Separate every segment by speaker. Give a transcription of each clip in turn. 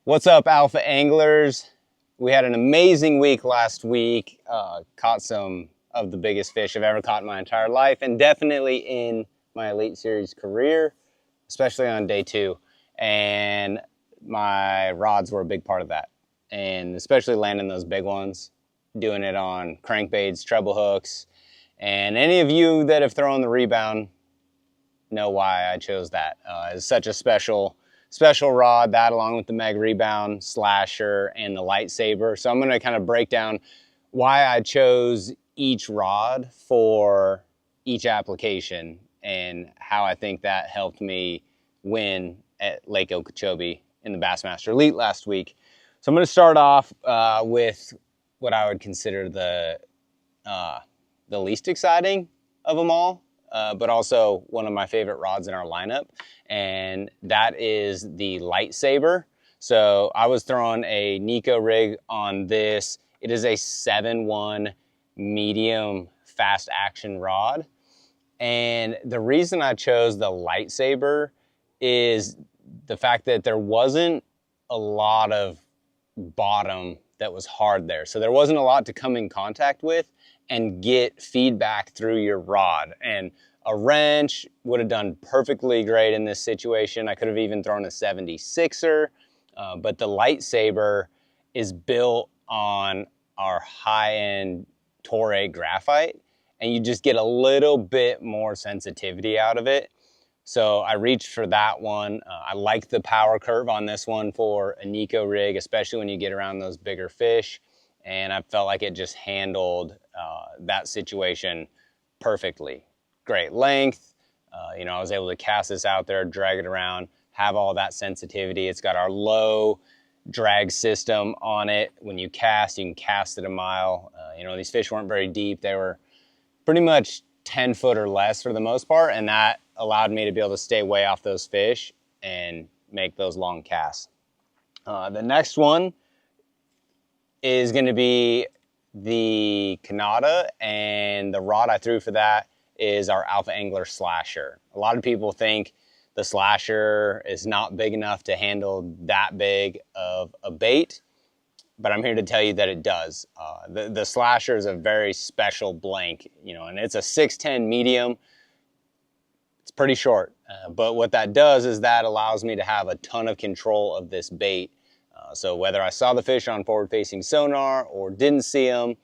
Speaker 1: What's up, Alpha Anglers? We had an amazing week last week. Caught some of the biggest fish I've ever caught in my entire life, and definitely in my Elite Series career, especially on day 2. And my rods were a big part of that, and especially landing those big ones, doing it on crankbaits, treble hooks. And any of you that have thrown the rebound know why I chose that. It's such a special rod, that along with the mag rebound, slasher, and the lightsaber. So I'm going to kind of break down why I chose each rod for each application and how I think that helped me win at Lake Okeechobee in the Bassmaster Elite last week. So I'm going to start off with what I would consider the least exciting of them all, but also one of my favorite rods in our lineup, and that is the lightsaber. So I was throwing a Nico rig on this. It is a 7-1 medium fast action rod, and the reason I chose the lightsaber is the fact that there wasn't a lot of bottom that was hard there. So there wasn't a lot to come in contact with and get feedback through your rod. And a wrench would have done perfectly great in this situation. I could have even thrown a 76er, but the lightsaber is built on our high-end Torre graphite, and you just get a little bit more sensitivity out of it. So I reached for that one. I like the power curve on this one for a Nico rig, especially when you get around those bigger fish. And I felt like it just handled that situation perfectly. Great length. I was able to cast this out there, drag it around, have all that sensitivity. It's got our low drag system on it. When you can cast it a mile. These fish weren't very deep. They were pretty much 10 foot or less for the most part, and that allowed me to be able to stay way off those fish and make those long casts. The next one is going to be the Kanata, and the rod I threw for that is our Alpha Angler Slasher. A lot of people think the Slasher is not big enough to handle that big of a bait, but I'm here to tell you that it does. The Slasher is a very special blank, and it's a 6'10" medium. It's pretty short, but what that does is that allows me to have a ton of control of this bait. So whether I saw the fish on forward-facing sonar or didn't see them,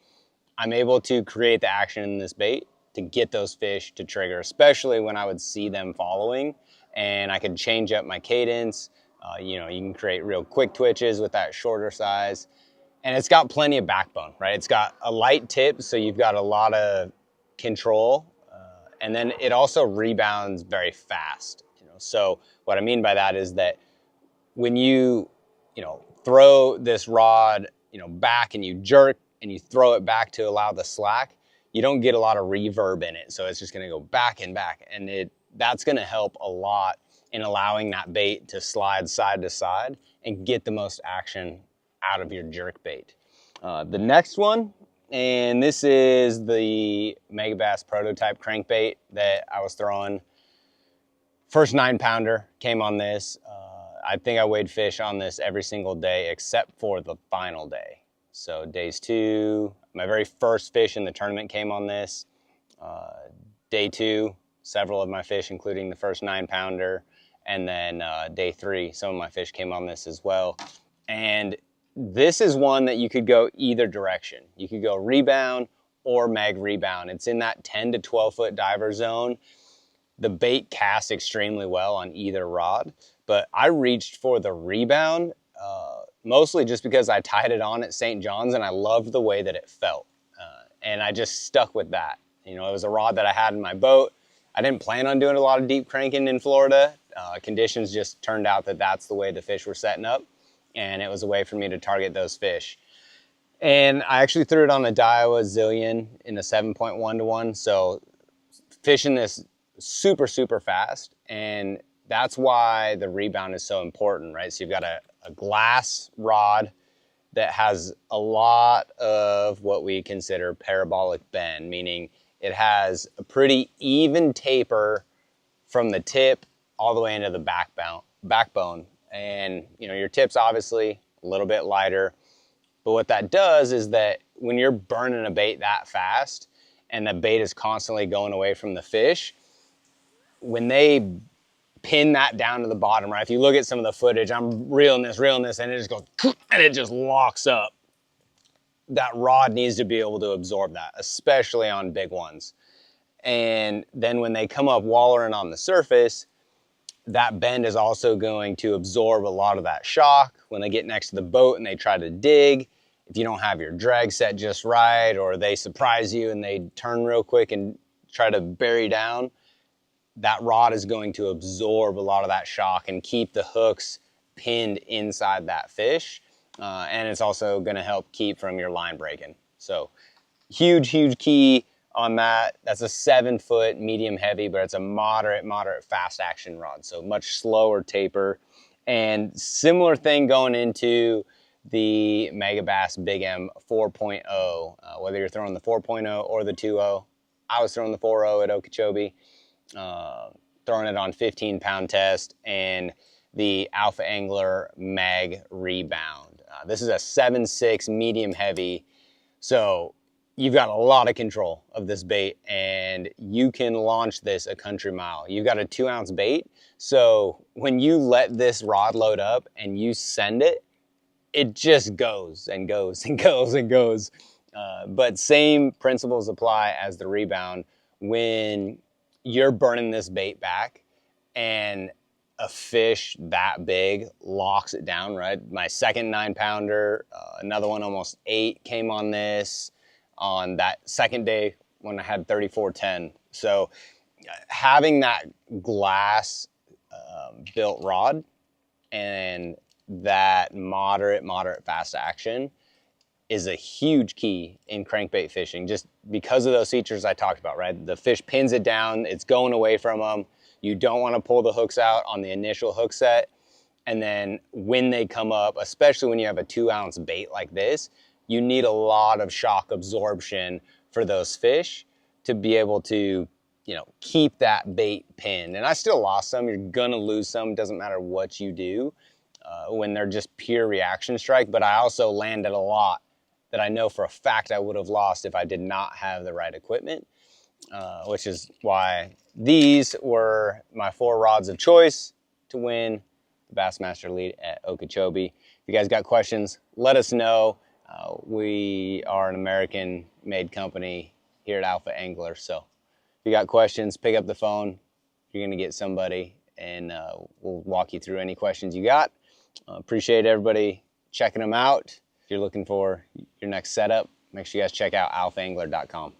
Speaker 1: I'm able to create the action in this bait to get those fish to trigger, especially when I would see them following, and I could change up my cadence. You can create real quick twitches with that shorter size, and it's got plenty of backbone, right? It's got a light tip, so you've got a lot of control, and then it also rebounds very fast. So what I mean by that is that when you throw this rod, back, and you jerk and you throw it back to allow the slack, you don't get a lot of reverb in it. So it's just going to go back and back, and that's going to help a lot in allowing that bait to slide side to side and get the most action out of your jerk bait. The next one, and this is the Megabass prototype crankbait that I was throwing. First 9-pounder came on this. I think I weighed fish on this every single day except for the final day. So days 2, my very first fish in the tournament came on this. Day 2, several of my fish, including the first 9-pounder. And then day 3, some of my fish came on this as well. And this is one that you could go either direction. You could go rebound or mag rebound. It's in that 10 to 12 foot diver zone. The bait casts extremely well on either rod, but I reached for the rebound mostly just because I tied it on at St. John's and I loved the way that it felt. And I just stuck with that. It was a rod that I had in my boat. I didn't plan on doing a lot of deep cranking in Florida. Conditions just turned out that that's the way the fish were setting up, and it was a way for me to target those fish. And I actually threw it on a Daiwa Zillion in a 7.1 to 1, so fishing this super, super fast, and that's why the rebound is so important, right? So you've got a glass rod that has a lot of what we consider parabolic bend, meaning it has a pretty even taper from the tip all the way into the backbone. And your tip's obviously a little bit lighter. But what that does is that when you're burning a bait that fast and the bait is constantly going away from the fish, when they pin that down to the bottom, right? If you look at some of the footage, I'm reeling this, and it just goes, and it just locks up. That rod needs to be able to absorb that, especially on big ones. And then when they come up wallering on the surface, that bend is also going to absorb a lot of that shock. When they get next to the boat and they try to dig, if you don't have your drag set just right, or they surprise you and they turn real quick and try to bury down, that rod is going to absorb a lot of that shock and keep the hooks pinned inside that fish. And it's also going to help keep from your line breaking. So huge key on that. That's a 7-foot medium heavy, but it's a moderate fast action rod. So much slower taper. And similar thing going into the Megabass Big M 4.0, whether you're throwing the 4.0 or the 2.0. I was throwing the 4.0 at Okeechobee, throwing it on 15-pound test, and the Alpha Angler Mag Rebound. This is a 7.6 medium heavy, so you've got a lot of control of this bait, and you can launch this a country mile. You've got a 2-ounce bait, so when you let this rod load up and you send it, it just goes and goes and goes and goes. But same principles apply as the rebound. When you're burning this bait back and a fish that big locks it down, right? My second 9-pounder, another one almost 8 came on this on that second day when I had 3410. So having that glass built rod and that moderate fast action is a huge key in crankbait fishing, just because of those features I talked about, right? The fish pins it down, it's going away from them. You don't want to pull the hooks out on the initial hook set. And then when they come up, especially when you have a 2-ounce bait like this, you need a lot of shock absorption for those fish to be able to, keep that bait pinned. And I still lost some. You're gonna lose some. Doesn't matter what you do when they're just pure reaction strike. But I also landed a lot that I know for a fact I would have lost if I did not have the right equipment, which is why these were my 4 rods of choice to win the Bassmaster Elite at Okeechobee. If you guys got questions, let us know. We are an American-made company here at Alpha Angler, so if you got questions, pick up the phone. You're going to get somebody, and we'll walk you through any questions you got. Appreciate everybody checking them out. If you're looking for your next setup, make sure you guys check out alphaangler.com.